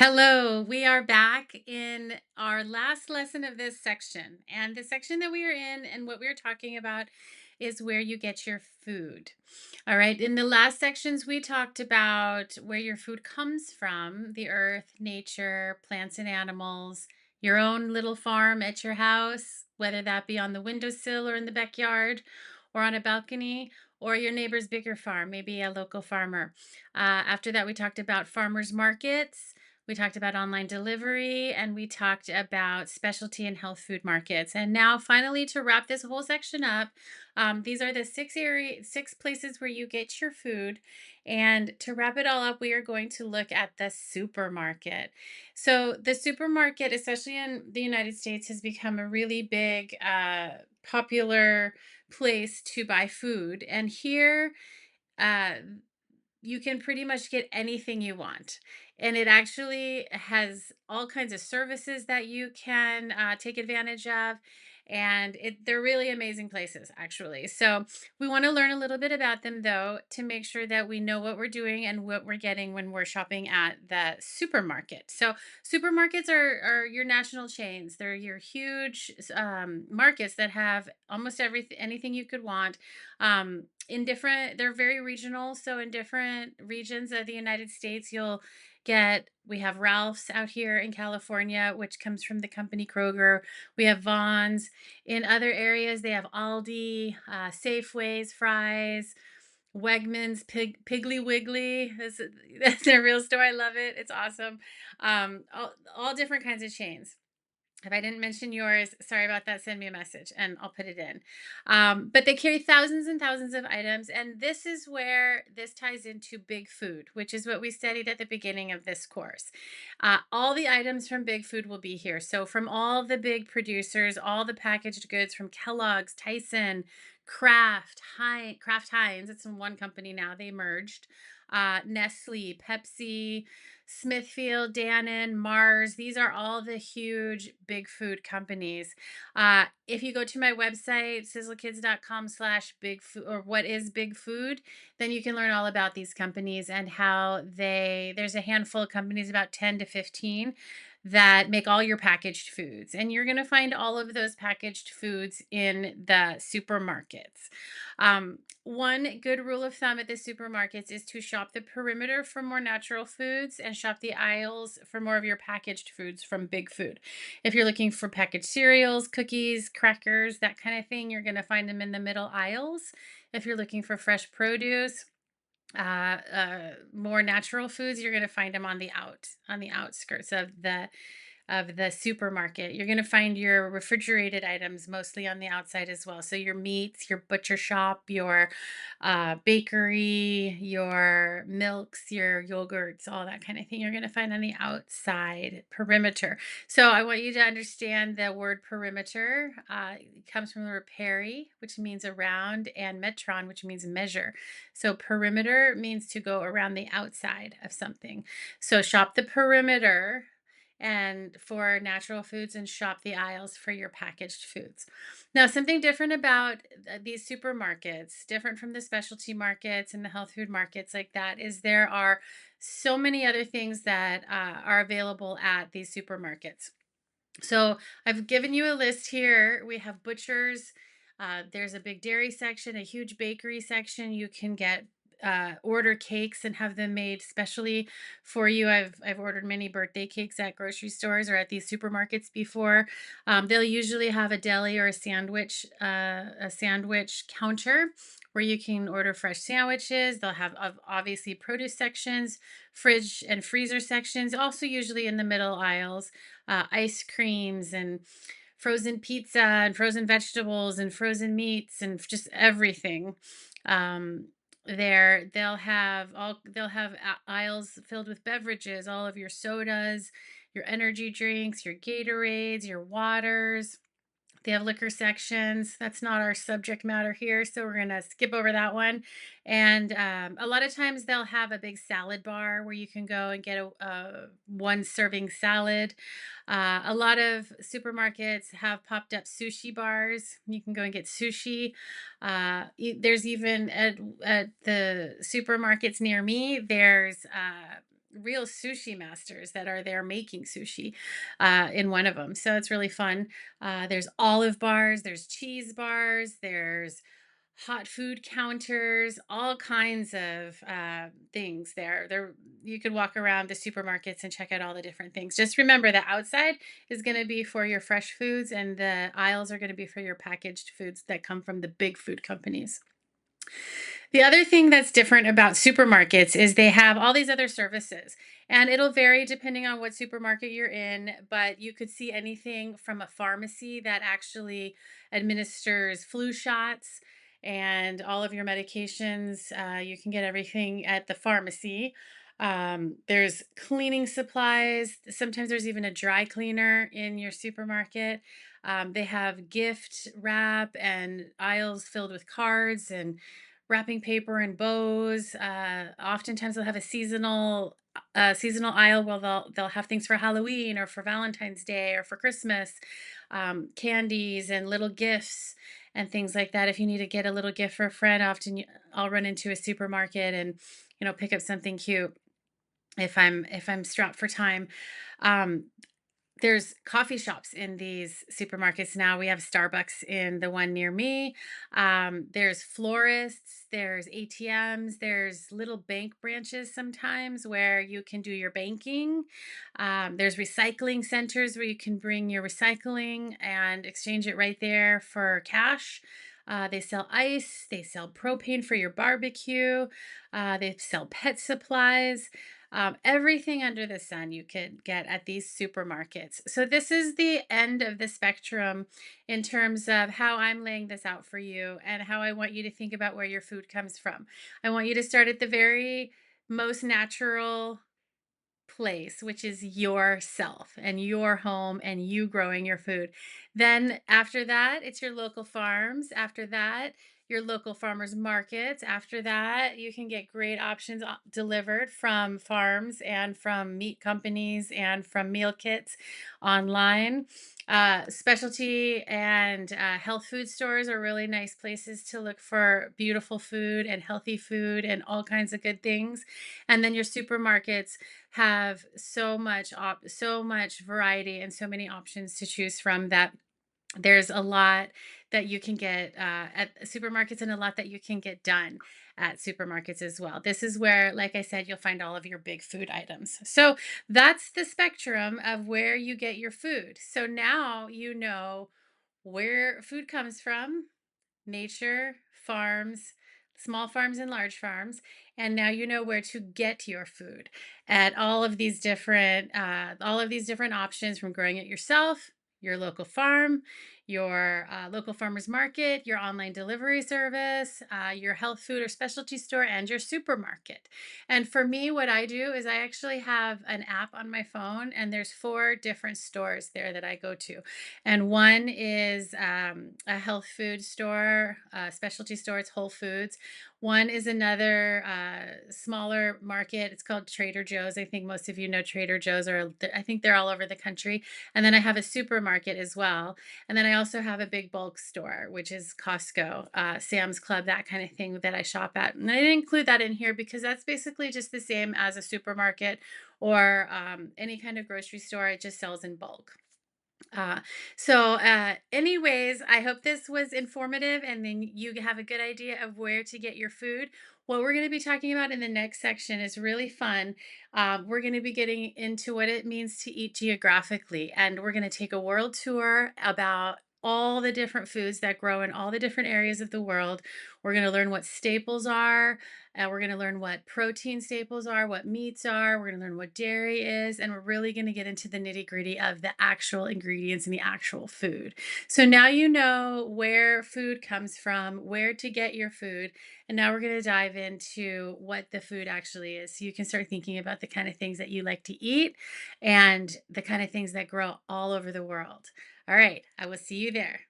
Hello, we are back in our last lesson of this section. And the section that we are in and what we're talking about is where you get your food. All right, in the last sections, we talked about where your food comes from: the earth, nature, plants and animals, your own little farm at your house, whether that be on the windowsill or in the backyard or on a balcony, or your neighbor's bigger farm, maybe a local farmer. After that, we talked about farmers markets. We talked about online delivery and we talked about specialty and health food markets. And now, finally, to wrap this whole section up, these are the six places where you get your food. And to wrap it all up, we are going to look at the supermarket. So, the supermarket, especially in the United States, has become a really big, popular place to buy food. And here, uh, you can pretty much get anything you want. And it actually has all kinds of services that you can take advantage of. And they're really amazing places, actually. So, we want to learn a little bit about them, though, to make sure that we know what we're doing and what we're getting when we're shopping at the supermarket. So, supermarkets are your national chains. They're your huge markets that have almost everything, anything you could want. They're very regional, so in different regions of the United States, we have Ralph's out here in California, which comes from the company Kroger. We have Vaughn's. In other areas, they have Aldi, Safeways, Fry's, Wegmans, Piggly Wiggly. That's a real store. I love it. It's awesome. All different kinds of chains. If I didn't mention yours, sorry about that. Send me a message and I'll put it in. But they carry thousands and thousands of items. And this is where this ties into Big Food, which is what we studied at the beginning of this course. All the items from Big Food will be here. So, from all the big producers, all the packaged goods from Kellogg's, Tyson, Kraft Heinz, it's in one company now, they merged. Nestle, Pepsi, Smithfield, Dannon, Mars. These are all the huge big food companies. If you go to my website, sizzlekids.com/slash big food, or what is big food, then you can learn all about these companies and there's a handful of companies, about 10 to 15, that make all your packaged foods. And you're going to find all of those packaged foods in the supermarkets. One good rule of thumb at the supermarkets is to shop the perimeter for more natural foods and shop the aisles for more of your packaged foods from Big Food. If you're looking for packaged cereals, cookies, crackers, that kind of thing, you're going to find them in the middle aisles. If you're looking for fresh produce, more natural foods, you're going to find them on the outskirts of the supermarket. You're going to find your refrigerated items mostly on the outside as well. So your meats, your butcher shop, your bakery, your milks, your yogurts, all that kind of thing, you're going to find on the outside perimeter. So I want you to understand the word perimeter. It comes from the word peri, which means around, and metron, which means measure. So perimeter means to go around the outside of something. So shop the perimeter and for natural foods, and shop the aisles for your packaged foods. Now, something different about these supermarkets, different from the specialty markets and the health food markets like that, is there are so many other things that are available at these supermarkets. So I've given you a list here. We have butchers. There's a big dairy section, a huge bakery section. You can order cakes and have them made specially for you. I've ordered many birthday cakes at grocery stores or at these supermarkets before. They'll usually have a deli or a sandwich counter where you can order fresh sandwiches. They'll have obviously produce sections, fridge and freezer sections, also usually in the middle aisles, ice creams and frozen pizza and frozen vegetables and frozen meats and just everything. Um, they'll have aisles filled with beverages, all of your sodas, your energy drinks, your Gatorades, your waters. They have liquor sections. That's not our subject matter here, so we're gonna skip over that one. And a lot of times they'll have a big salad bar where you can go and get a one serving salad. A lot of supermarkets have popped up sushi bars. You can go and get sushi. There's even at the supermarkets near me. There's real sushi masters that are there making sushi in one of them. So it's really fun. There's olive bars, there's cheese bars, there's hot food counters, all kinds of things there. There, you could walk around the supermarkets and check out all the different things. Just remember, the outside is going to be for your fresh foods, and the aisles are going to be for your packaged foods that come from the big food companies. The other thing that's different about supermarkets is they have all these other services, and it'll vary depending on what supermarket you're in. But you could see anything from a pharmacy that actually administers flu shots and all of your medications. You can get everything at the pharmacy. There's cleaning supplies. Sometimes there's even a dry cleaner in your supermarket. They have gift wrap and aisles filled with cards and wrapping paper and bows. Oftentimes they'll have a seasonal aisle where they'll have things for Halloween or for Valentine's Day or for Christmas, candies and little gifts and things like that. If you need to get a little gift for a friend, I'll run into a supermarket and pick up something cute if I'm strapped for time. Um, there's coffee shops in these supermarkets now. We have Starbucks in the one near me. There's florists, there's ATMs, there's little bank branches sometimes where you can do your banking. There's recycling centers where you can bring your recycling and exchange it right there for cash. They sell ice, they sell propane for your barbecue, they sell pet supplies. Everything under the sun you could get at these supermarkets. So, this is the end of the spectrum in terms of how I'm laying this out for you and how I want you to think about where your food comes from. I want you to start at the very most natural place, which is yourself and your home and you growing your food. Then after that, it's your local farms. After that, your local farmers markets. After that, you can get great options delivered from farms and from meat companies and from meal kits online. Specialty and health food stores are really nice places to look for beautiful food and healthy food and all kinds of good things. And then your supermarkets have so much variety and so many options to choose from that there's a lot that you can get at supermarkets and a lot that you can get done at supermarkets as well. This is where, like I said, you'll find all of your big food items. So that's the spectrum of where you get your food. So now you know where food comes from: nature, farms, small farms and large farms. And now you know where to get your food at all of these different options, from growing it yourself, your local farm, your local farmers market, your online delivery service, your health food or specialty store, and your supermarket. And for me, what I do is I actually have an app on my phone, and there's four different stores there that I go to. And one is a health food store, a specialty store. It's Whole Foods. One is another smaller market. It's called Trader Joe's. I think most of you know Trader Joe's, or I think they're all over the country. And then I have a supermarket as well. And then I also have a big bulk store, which is Costco, Sam's Club, that kind of thing that I shop at. And I didn't include that in here because that's basically just the same as a supermarket or any kind of grocery store. It just sells in bulk. Uh, anyways, I hope this was informative and then you have a good idea of where to get your food. What we're going to be talking about in the next section is really fun. We're going to be getting into what it means to eat geographically, and we're going to take a world tour about all the different foods that grow in all the different areas of the world. We're going to learn what staples are, we're going to learn what protein staples are, what meats are. We're going to learn what dairy is. And we're really going to get into the nitty gritty of the actual ingredients and the actual food. So now you know where food comes from, where to get your food. And now we're going to dive into what the food actually is. So you can start thinking about the kind of things that you like to eat and the kind of things that grow all over the world. All right. I will see you there.